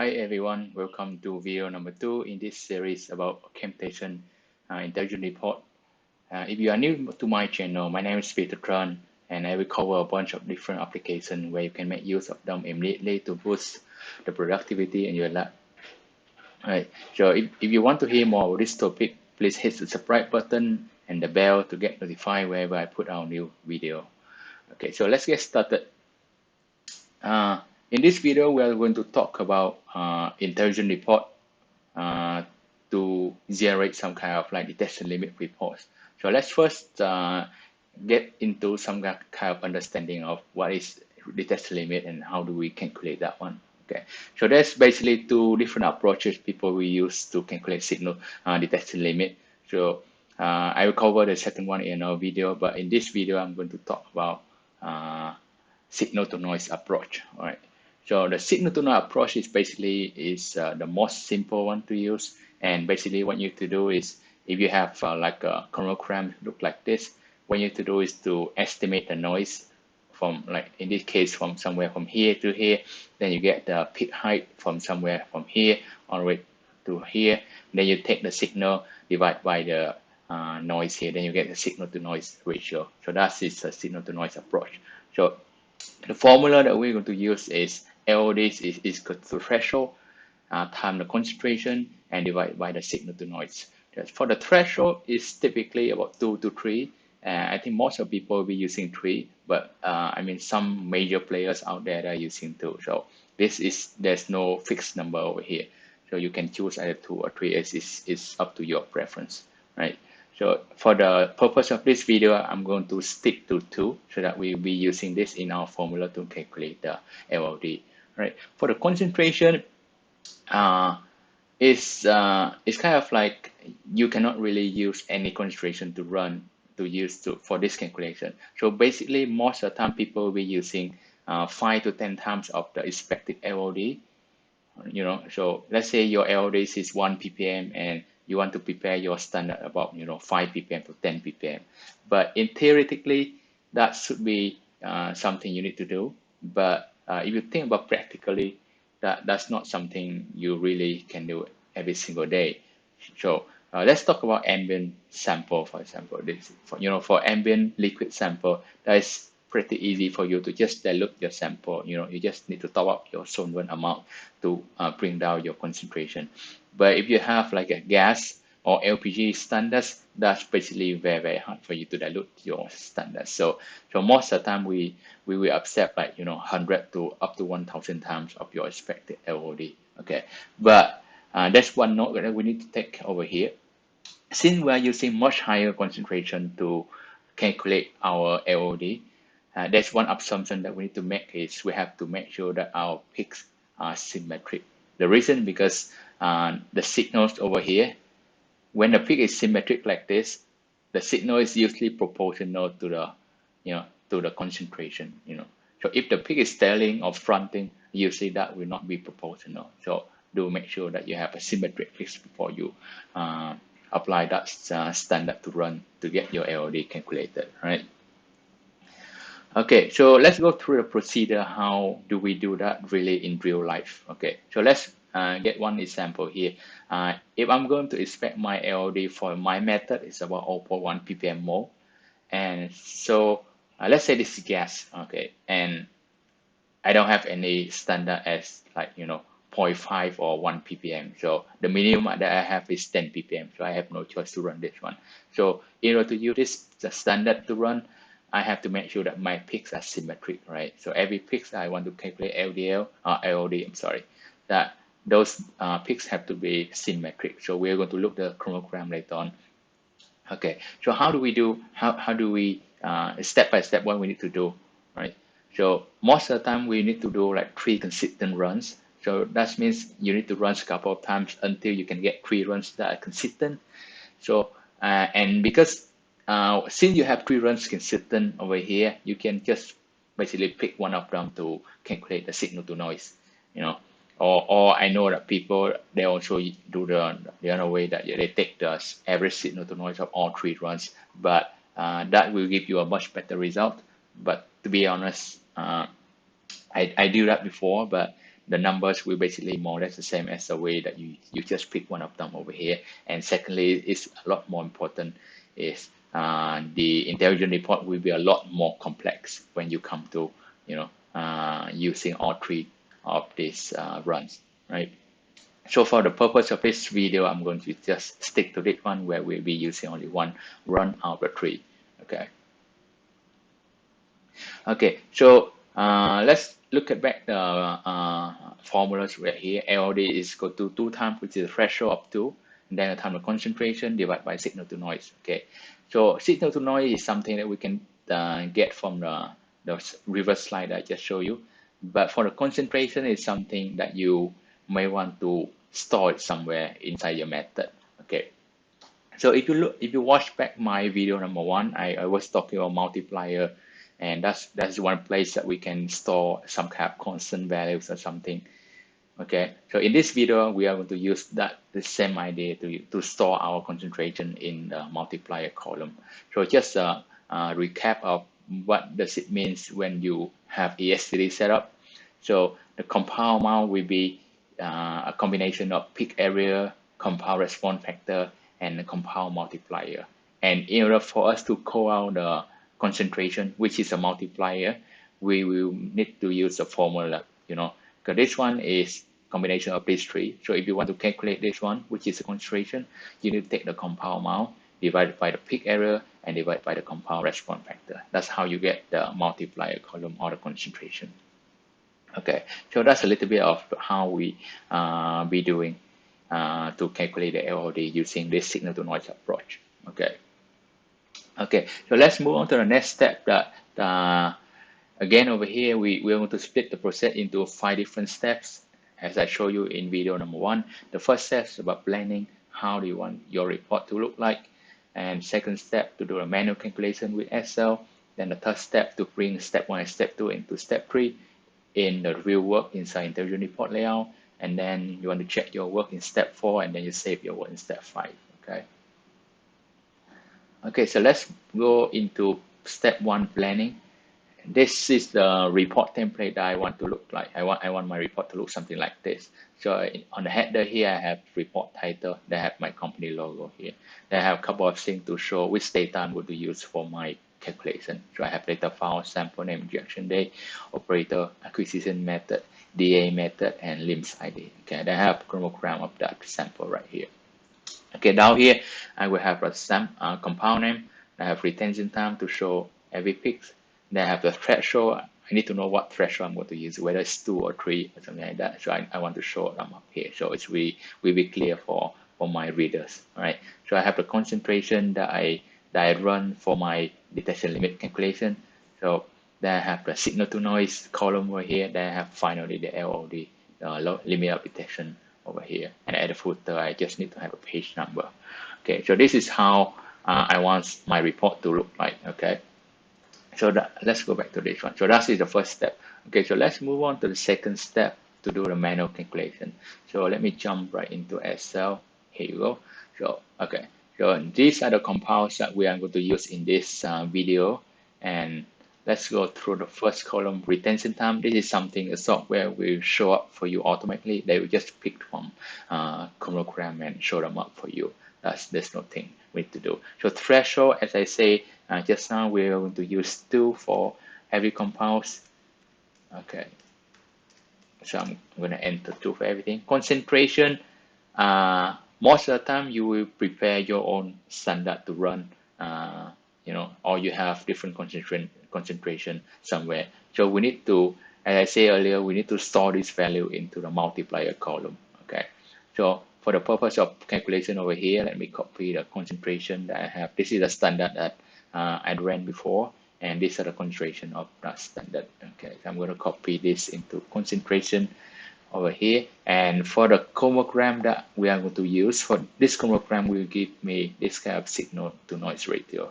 Hi everyone, welcome to video number 2 in this series about Chemstation intelligent report. If you are new to my channel, my name is Peter Tran, and I will cover a bunch of different applications where you can make use of them immediately to boost the productivity in your lab. Alright, so if you want to hear more about this topic, please hit the subscribe button and the bell to get notified whenever I put out a new video. Okay, so let's get started. In this video, we are going to talk about intelligent report to generate some kind of like detection limit reports. So let's first get into some kind of understanding of what is detection limit and how do we calculate that one. Okay, so there's basically two different approaches people will use to calculate signal detection limit. So I will cover the second one in our video, but in this video, I'm going to talk about signal to noise approach. All right. So the signal to noise approach is basically the most simple one to use. And basically what you need to do is, if you have like a chromogram look like this, what you need to do is to estimate the noise from, like in this case, from somewhere from here to here. Then you get the peak height from somewhere from here all the way to here. Then you take the signal, divide by the noise here, then you get the signal to noise ratio. So that is a signal to noise approach. So the formula that we're going to use is LOD is equal to threshold times the concentration and divided by the signal to noise. For the threshold, is typically about 2 to 3. I think most of people will be using 3, but I mean some major players out there are using 2. So there's no fixed number over here. So you can choose either 2 or 3. It's up to your preference, right? So for the purpose of this video, I'm going to stick to 2 so that we'll be using this in our formula to calculate the LOD. Right. For the concentration, it's kind of like you cannot really use any concentration for this calculation. So basically, most of the time people will be using 5 to 10 times of the expected LOD. So let's say your LOD is 1 ppm and you want to prepare your standard about 5 ppm to 10 ppm. But in theoretically, that should be something you need to do. But if you think about practically, that's not something you really can do every single day. So let's talk about ambient sample, for example. For ambient liquid sample, that is pretty easy for you to just dilute your sample. You just need to top up your solvent amount to bring down your concentration. But if you have like a gas or LPG standards, that's basically very, very hard for you to dilute your standards. So most of the time we will accept like 100 to up to 1,000 times of your expected LOD. Okay, but that's one note that we need to take over here. Since we are using much higher concentration to calculate our LOD, that's one assumption that we need to make is we have to make sure that our peaks are symmetric. The reason because the signals over here, when the peak is symmetric like this, the signal is usually proportional to the concentration. So if the peak is tailing or fronting, usually that will not be proportional. So do make sure that you have a symmetric peaks before you apply that standard to run to get your LOD calculated, right? Okay, so let's go through the procedure. How do we do that really in real life? Okay, so let's get one example here. If I'm going to expect my LOD for my method, it's about 0.1 ppm mole. And so let's say this is gas, okay, and I don't have any standard as like 0.5 or 1 ppm. So the minimum that I have is 10 ppm. So I have no choice to run this one. So in order to use this the standard to run, I have to make sure that my peaks are symmetric, right? So every peaks I want to calculate LOD, I'm sorry, that those peaks have to be symmetric. So we're going to look the chromogram later on. Okay, so how do we step by step what we need to do, right? So most of the time we need to do like 3 consistent runs. So that means you need to run a couple of times until you can get 3 runs that are consistent. So and because since you have 3 runs consistent over here, you can just basically pick one of them to calculate the signal to noise, or I know that people, they also do the other way, that they take the average signal to noise of all 3 runs, but that will give you a much better result. But to be honest, I do that before, but the numbers will basically more or less the same as the way that you just pick one of them over here. And secondly, it's a lot more important is the intelligent report will be a lot more complex when you come to, using all three of these runs, right? So for the purpose of this video, I'm going to just stick to this one where we'll be using only one run out of three. Okay. Okay. So let's look at back the formulas right here. LOD is equal to 2 times, which is a threshold of 2, and then the time of concentration divided by signal to noise. Okay. So signal to noise is something that we can get from the reverse slide I just showed you. But for the concentration, is something that you may want to store it somewhere inside your method. Okay. So if you watch back my video number 1, I was talking about multiplier, and that's one place that we can store some kind of constant values or something. Okay. So in this video, we are going to use the same idea to store our concentration in the multiplier column. So just a recap of what does it means when you have ES3 set up. So the compound amount will be a combination of peak area, compound response factor, and the compound multiplier. And in order for us to call out the concentration, which is a multiplier, we will need to use a formula, because this one is combination of these three. So if you want to calculate this one, which is the concentration, you need to take the compound amount divided by the peak area and divided by the compound response factor. That's how you get the multiplier column or the concentration. Okay, so that's a little bit of how we be doing to calculate the LOD using this signal to noise approach. Okay. Okay, so let's move on to the next step. That again over here we're going to split the process into 5 different steps, as I show you in video number 1. The first step is about planning. How do you want your report to look like? And second step to do a manual calculation with Excel. Then the third step to bring step 1 and step 2 into step 3 in the real work inside intelligent report layout. And then you want to check your work in step 4, and then you save your work in step 5. Okay. Okay, so let's go into step 1, planning. This is the report template that I want to look like. I want my report to look something like this. So on the header here, I have report title. They have my company logo here. They have a couple of things to show which data I'm going to use for my calculation. So I have data file, sample name, injection date, operator, acquisition method, DA method, and LIMS ID. Okay, they have chromogram of that sample right here. Okay, down here, I will have a compound name. I have retention time to show every peak. Then I have the threshold. I need to know what threshold I'm going to use, whether it's 2 or 3 or something like that. So I want to show them up here. So it's will be clear for my readers. All right. So I have the concentration that I run for my detection limit calculation. So then I have the signal to noise column over here. Then I have finally the LOD, limit of detection over here. And at the footer, I just need to have a page number. Okay. So this is how I want my report to look like. Okay. So let's go back to this one. So that is the first step. Okay, so let's move on to the second step to do the manual calculation. So let me jump right into Excel. Here you go. So, okay. So these are the compounds that we are going to use in this video. And let's go through the first column, retention time. This is something the software will show up for you automatically. They will just pick from chromogram and show them up for you. There's nothing we need to do. So threshold, as I say, just now we're going to use 2 for every compounds. Okay. So I'm going to enter 2 for everything. Concentration, most of the time you will prepare your own standard to run, or you have different concentration somewhere. So we need to, as I said earlier, we need to store this value into the multiplier column. Okay. So for the purpose of calculation over here, let me copy the concentration that I have. This is the standard that I ran before, and these are the concentration of that standard. Okay, so I'm going to copy this into concentration over here. And for the chromogram that we are going to use, for this chromogram will give me this kind of signal to noise ratio.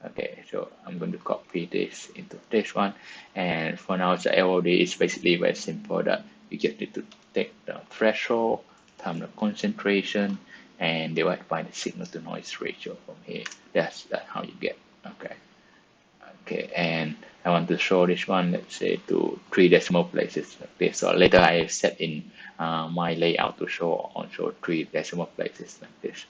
Okay, so I'm going to copy this into this one. And for now, the LOD is basically very simple, that you just need to take the threshold, times the concentration, and divide by the signal to noise ratio from here. That's how you get. Okay. Okay, and I want to show this one, let's say to 3 decimal places like this. So later I set in my layout to show also 3 decimal places like this.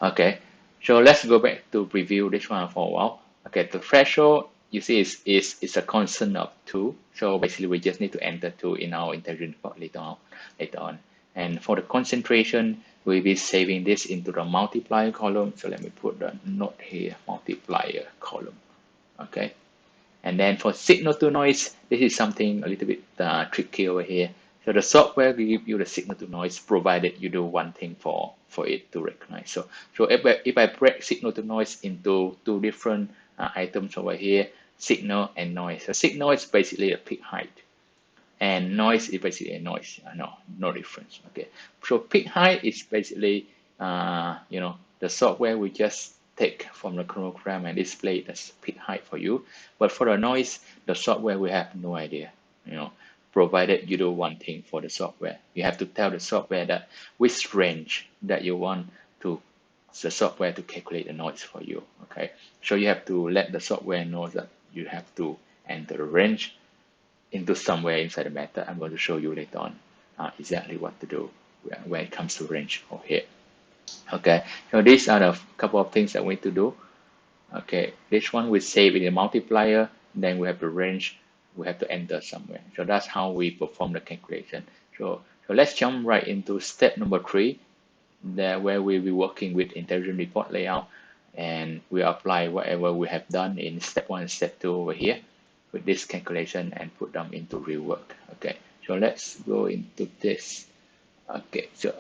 Okay, so let's go back to preview this one for a while. Okay, the threshold you see is a constant of 2. So basically we just need to enter 2 in our intelligent report later on. And for the concentration, we'll be saving this into the multiplier column. So let me put the note here, multiplier column. Okay. And then for signal to noise, this is something a little bit tricky over here. So the software will give you the signal to noise provided you do one thing for it to recognize. So if I break signal to noise into 2 different items over here, signal and noise. So signal is basically a peak height, and noise is basically a noise. No difference. Okay. So peak height is basically the software we just take from the chromogram and display it as peak height for you. But for the noise, the software we have no idea. Provided you do one thing for the software, you have to tell the software that which range that you want the software to calculate the noise for you. Okay. So you have to let the software know that you have to enter the range into somewhere inside the method. I'm going to show you later on exactly what to do when it comes to range over here. Okay, so these are the couple of things that we need to do. Okay, this one we save in the multiplier, then we have the range, we have to enter somewhere. So that's how we perform the calculation. So let's jump right into step number 3, there where we'll be working with intelligent report layout, and we apply whatever we have done in step 1 and step 2 over here with this calculation and put them into real work. Okay, so let's go into this. Okay, so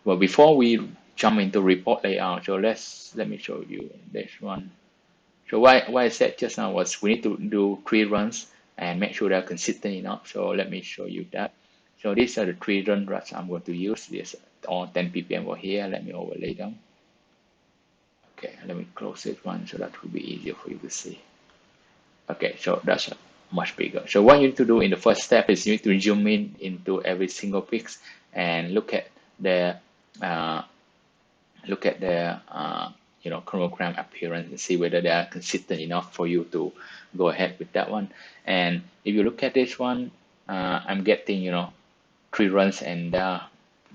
well, before we jump into report layout, so let me show you this one. So why I said just now was we need to do 3 runs and make sure they're consistent enough. So let me show you that. So these are the 3 runs I'm going to use. This on 10 ppm over here. Let me overlay them. Okay, let me close this one so that will be easier for you to see. Okay, so that's much bigger. So what you need to do in the first step is you need to zoom in into every single pix and look at their chromogram appearance and see whether they are consistent enough for you to go ahead with that one. And if you look at this one, I'm getting 3 runs and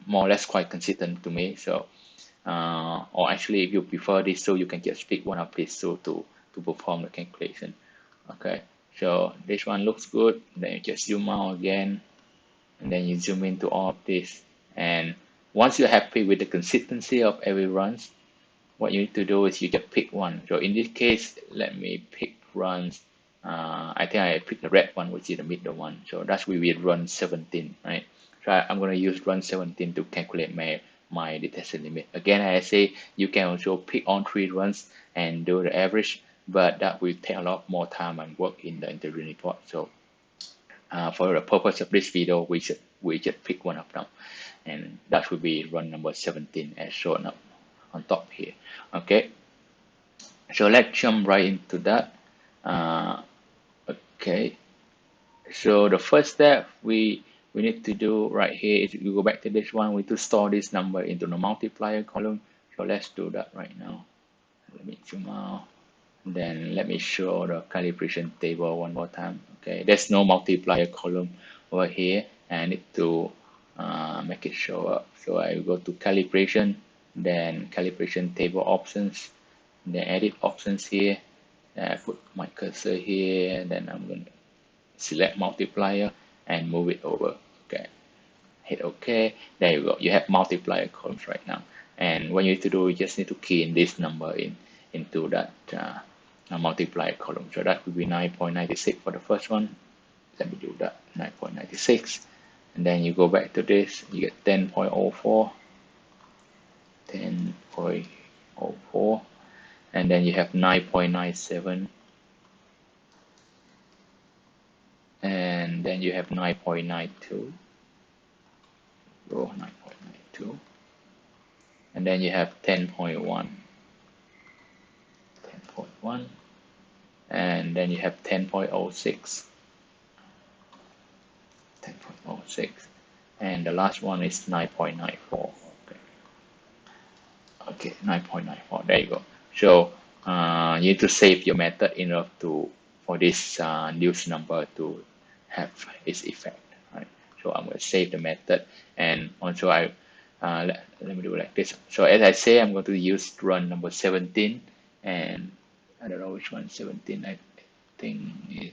more or less quite consistent to me. So or actually if you prefer this, so you can just pick one of these two to perform the calculation. Okay, so this one looks good. Then you just zoom out again, and then you zoom into all of this. And once you're happy with the consistency of every runs, what you need to do is you just pick one. So in this case, let me pick runs. I think I picked the red one, which is the middle one. So that's we will run 17, right? So I'm going to use run 17 to calculate my detection limit. Again, I say you can also pick on 3 runs and do the average, but that will take a lot more time and work in the intelligent report. So for the purpose of this video, we just pick one of them, and that will be run number 17 as shown up on top here. Okay, so let's jump right into that. Okay, so the first step we need to do right here is we go back to this one. We need to store this number into the multiplier column. So let's do that right now. Let me zoom out. Then let me show the calibration table one more time. Okay, there's no multiplier column over here, and I need to make it show up. So I will go to calibration, then calibration table options, then edit options here. Then I put my cursor here, then I'm going to select multiplier and move it over. Okay, hit OK. There you go. You have multiplier columns right now. And what you need to do, you just need to key in this number into that multiplier column. So that would be 9.96 for the first one. Let me do that, 9.96. And then you go back to this, you get 10.04, 10.04, and then you have 9.97, and then you have 9.92, go 9.92, and then you have 10.1, 10.1, and then you have 10.06, 10.06, and the last one is 9.94. Okay, 9.94. There you go. So you need to save your method in order to for this news number to have its effect. Right? So I'm going to save the method, and also let me do it like this. So as I say, I'm going to use run number 17, and I don't know which one 17. I think is,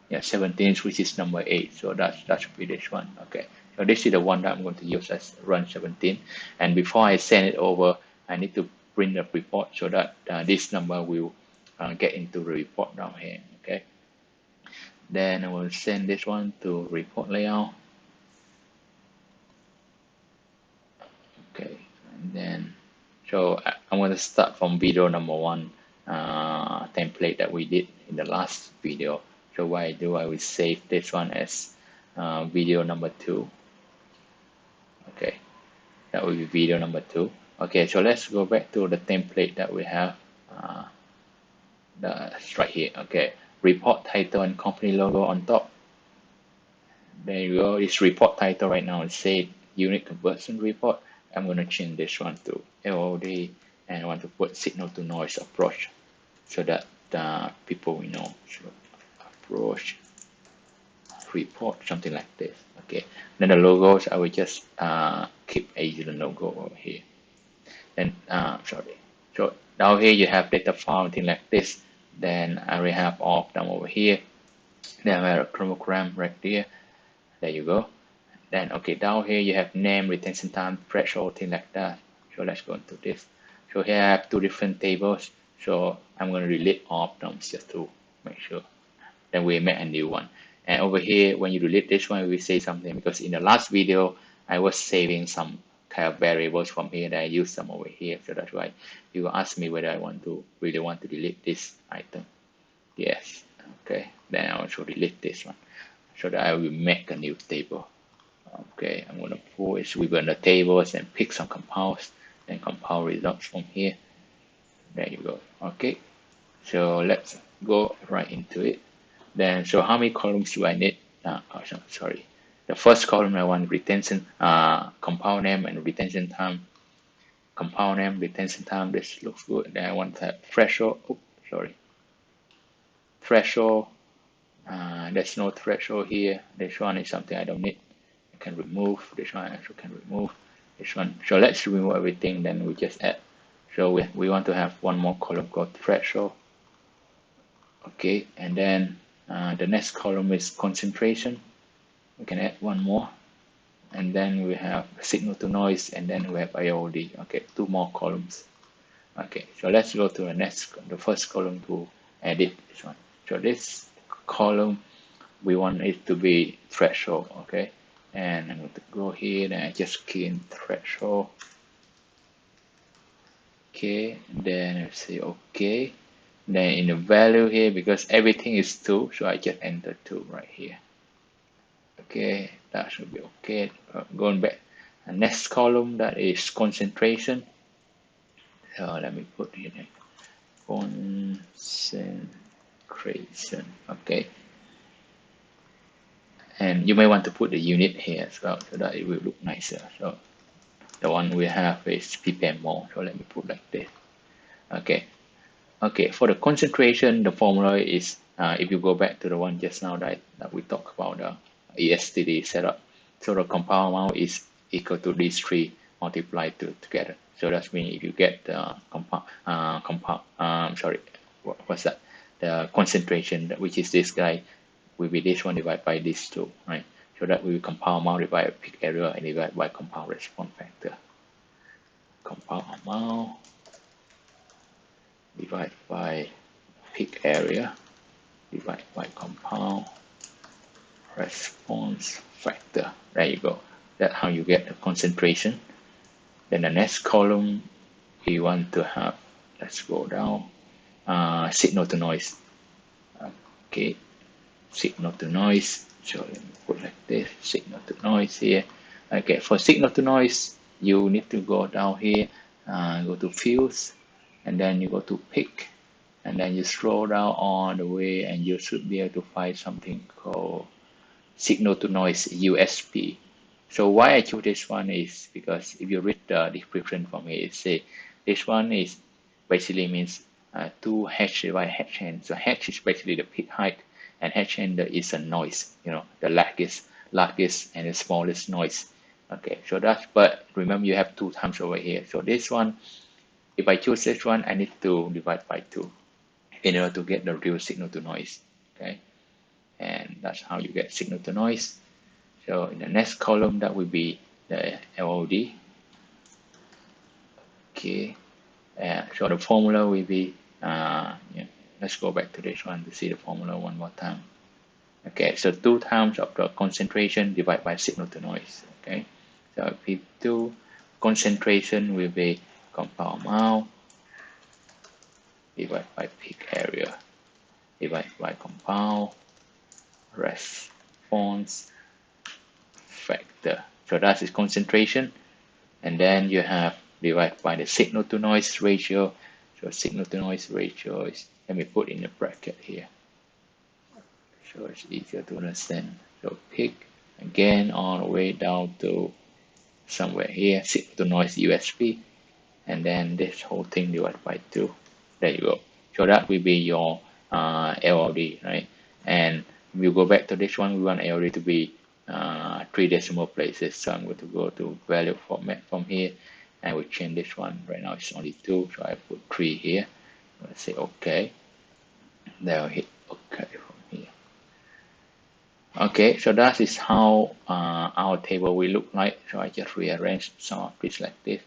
yeah, 17, which is number 8. So that should be this one. Okay. So this is the one that I'm going to use as run 17. And before I send it over, I need to print the report so that this number will get into the report down here. Okay. Then I will send this one to report layout. Okay. And then, so I'm going to start from video number 1 template that we did in the last video. So what I do, I will save this one as video number 2. Okay, that will be video number 2. Okay, so let's go back to the template that we have. That's right here. Okay, report title and company logo on top. There you go. This report title right now is say unit conversion report. I'm going to change this one to LOD, and I want to put signal to noise approach so that people will know. So approach report, something like this. Okay, then the logos, I will just keep Asian logo over here. Then sorry, so down here you have data file, thing like this. Then I will have all of them over here. Then I have a chromogram right there. There you go. Then okay, down here you have name, retention time, threshold, thing like that. So let's go into this. So here I have 2 different tables. So I'm going to delete all of them just to make sure. Then we make a new one. And over here, when you delete this one, we say something, because in the last video, I was saving some kind of variables from here that I use them over here. So that's why you ask me whether I really want to delete this item. Yes. Okay. Then I also delete this one so that I will make a new table. Okay. I'm going to push within the tables and pick some compounds and compound results from here. There you go. Okay. So let's go right into it. Then, so how many columns do I need? Sorry. The first column I want retention, compound name and retention time. Compound name, retention time. This looks good. Then I want to have threshold. Oops, sorry. Threshold. There's no threshold here. This one is something I don't need. I can remove. This one I also can remove. This one. So let's remove everything. Then we just add. So we want to have one more column called threshold. Okay, and then the next column is concentration. We can add one more, and then we have signal to noise, and then we have IOD. Okay, 2 more columns. Okay, so let's go to the first column to edit this one. So this column, we want it to be threshold. Okay, and I'm going to go here and I just key in threshold. Okay, then I say okay. Then in the value here, because everything is 2, so I just enter 2 right here. Okay, that should be okay. Going back, and next column, that is concentration. So let me put in it, concentration. Okay, and you may want to put the unit here as well so that it will look nicer. So the one we have is ppm mole. So let me put like this. Okay. Okay, for the concentration, the formula is, if you go back to the one just now that we talked about, the ESTD setup. So the compound amount is equal to these 3 multiplied together. So that means if you get the what's that? The concentration, which is this guy, will be this one divided by this 2, right? So that will be compound amount divided by peak area and divided by compound response factor. Compound amount divided by peak area divided by compound response factor. There you go. That's how you get the concentration. Then the next column, we want to have, let's go down, signal to noise. Okay, signal to noise. So let me put like this, signal to noise here. Okay, for signal to noise, you need to go down here, go to fields, and then you go to pick, and then you scroll down all the way, and you should be able to find something called signal to noise USP. So why I choose this one is because if you read the description from here, it say this one is basically means 2h divided by hn. So h is basically the peak height, and hn is a noise, the largest and the smallest noise. Okay, so that's, but remember you have 2 times over here. So this one, if I choose this one, I need to divide by 2 in order to get the real signal to noise. Okay, and that's how you get signal to noise. So in the next column, that will be the LOD. Okay, so the formula will be, let's go back to this one to see the formula one more time. Okay, so 2 times of the concentration divided by signal to noise. Okay, so P2 concentration will be compound amount divided by peak area divided by compound response factor. So that is concentration, and then you have divided by the signal to noise ratio. So signal to noise ratio is, let me put in a bracket here so it's easier to understand. So peak again all the way down to somewhere here, signal to noise USP, and then this whole thing divided by 2. There you go. So that will be your LOD, right? And we'll go back to this one. We want LOD to be 3 decimal places. So I'm going to go to value format from here, and we change this one. Right now it's only 2, so I put 3 here. Let's say OK. Then I'll hit OK from here. Okay, so that is how our table will look like. So I just rearrange some of this like this,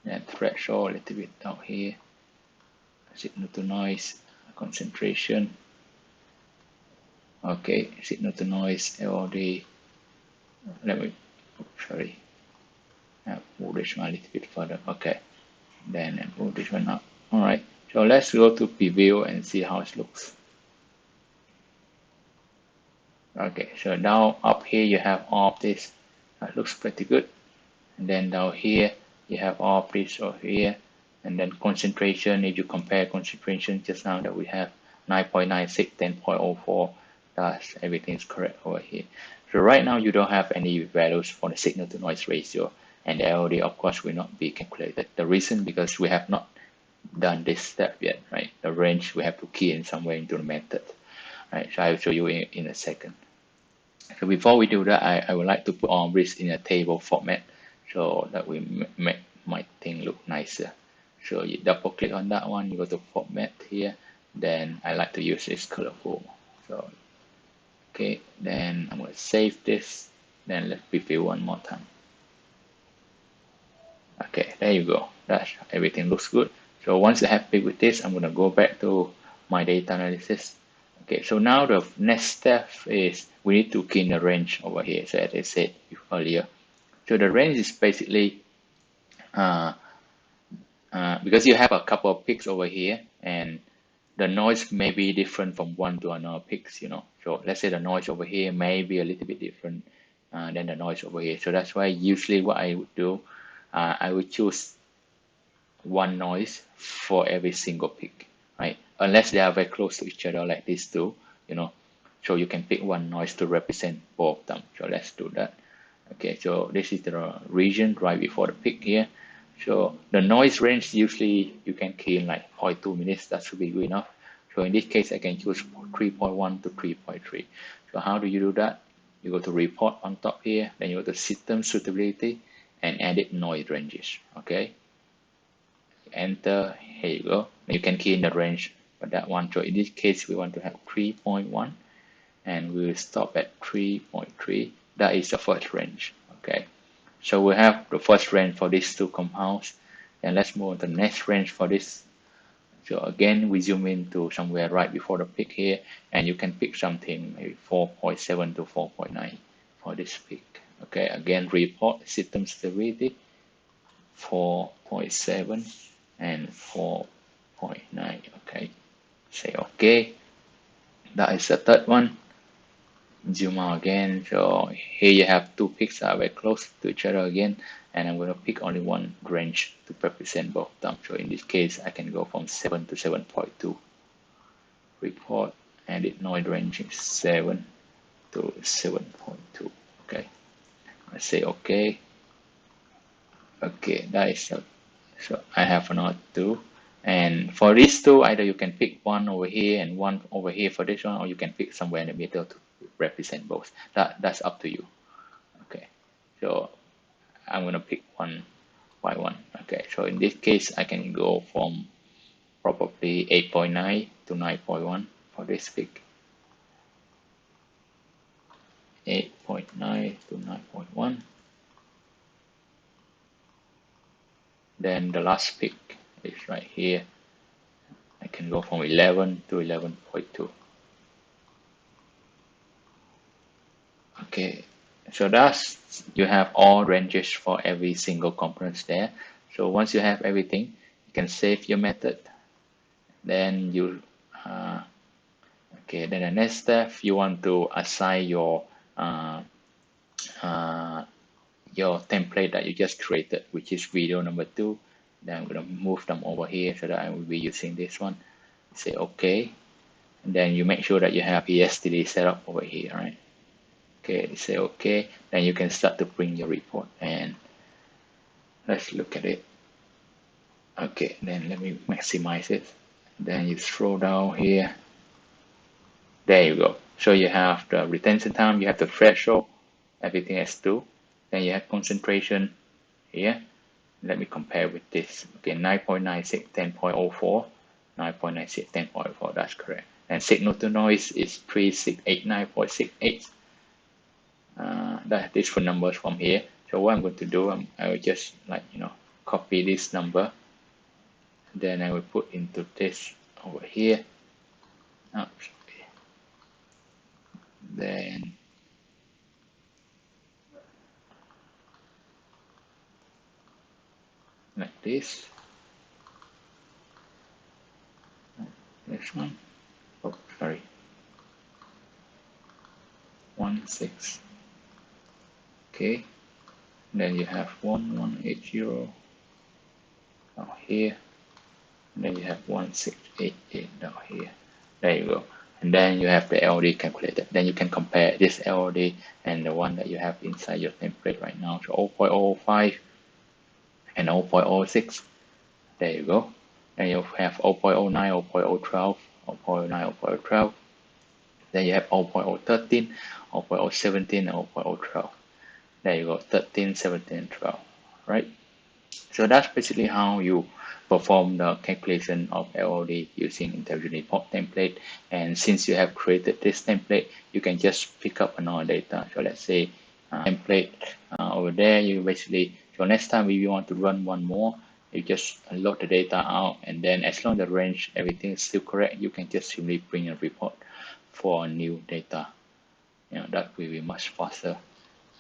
and threshold a little bit down here, signal to noise, concentration. Okay, signal to noise, LOD. Let me, sorry, I'll move this one a little bit further. Okay, then I move this one up. All right, so let's go to preview and see how it looks. Okay, so now up here you have all of this. That looks pretty good. And then down here you have all of this over here. And then concentration, if you compare concentration just now that we have 9.96, 10.04, that's everything is correct over here. So right now you don't have any values for the signal to noise ratio, and the LOD of course will not be calculated. The reason, because we have not done this step yet, right? The range we have to key in somewhere into the method, right? So I'll show you in a second. So before we do that, I would like to put all this in a table format so that we make my thing look nicer. So you double click on that one, you go to format here, then I like to use this colorful. So okay, then I'm going to save this, then let's preview one more time. Okay, there you go. That's everything looks good. So once you're happy with this, I'm going to go back to my data analysis. Okay, so now the next step is we need to key in the range over here. So as I said earlier, so the range is basically because you have a couple of peaks over here, and the noise may be different from one to another peaks, So let's say the noise over here may be a little bit different than the noise over here. So that's why usually what I would do, I would choose one noise for every single peak, right? Unless they are very close to each other like these two, So you can pick one noise to represent both of them. So let's do that. Okay, so this is the region right before the peak here. So the noise range, usually you can key in like 0.2 minutes. That should be good enough. So in this case, I can choose 3.1 to 3.3. So how do you do that? You go to report on top here, then you go to system suitability and edit noise ranges. Okay. Enter, here you go. You can key in the range for that one. So in this case, we want to have 3.1, and we will stop at 3.3. That is the first range. Okay. So we have the first range for these two compounds, and let's move on to the next range for this. So again, we zoom into somewhere right before the peak here, and you can pick something maybe 4.7 to 4.9 for this peak. Okay, again, report system stability 4.7 and 4.9. Okay, say okay. That is the third one. Zoom out again. So here you have two peaks that are very close to each other again, and I'm going to pick only one range to represent both of them. So in this case, I can go from 7 to 7.2. Report edit noise range is 7 to 7.2. Okay, I say okay. Okay, that is so I have another two. And for these two, either you can pick one over here and one over here for this one, or you can pick somewhere in the middle to represent both. That's up to you. Okay, so I'm gonna pick one by one. Okay, so in this case, I can go from probably 8.9 to 9.1 for this pick. 8.9 to 9.1. Then the last pick is right here. I can go from 11 to 11.2. Okay, so that's, you have all ranges for every single components there. So once you have everything, you can save your method. Then you, okay, then the next step, you want to assign your template that you just created, which is video number 2. Then I'm going to move them over here so that I will be using this one. Say OK. And then you make sure that you have ESTD set up over here, right? Okay, say OK. Then you can start to bring your report, and let's look at it. Okay, then let me maximize it. Then you scroll down here. There you go. So you have the retention time, you have the threshold, everything as 2. Then you have concentration here. Let me compare with this. Okay, 9.96, 10.04, 9.96, 10.04, that's correct. And signal to noise is 3689.68. That is for numbers from here. So what I'm going to do, I will just copy this number. Then I will put into this over here. Oops. Then like this. This one. Oh, sorry. 16. Okay. Then you have 1180 down here. And then you have 1688 down here. There you go. And then you have the LD calculated. Then you can compare this LD and the one that you have inside your template right now. So 0.05 and 0.06. There you go. Then you have 0.09, 0.012, 0.09, 0.012. Then you have 0.013, 0.017, and 0.012. There you go, 13, 17, and 12, right? So that's basically how you perform the calculation of LOD using intelligent report template. And since you have created this template, you can just pick up another data. So let's say template over there, you basically, so next time if you want to run one more, you just load the data out, and then as long as the range, everything is still correct, you can just simply bring a report for new data. That will be much faster.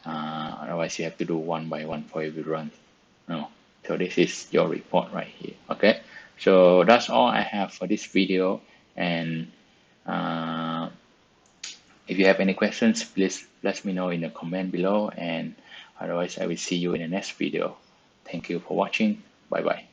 Otherwise you have to do one by one for every run. So this is your report right here. Okay, so that's all I have for this video. And if you have any questions, please let me know in the comment below, and otherwise I will see you in the next video. Thank you for watching. Bye bye.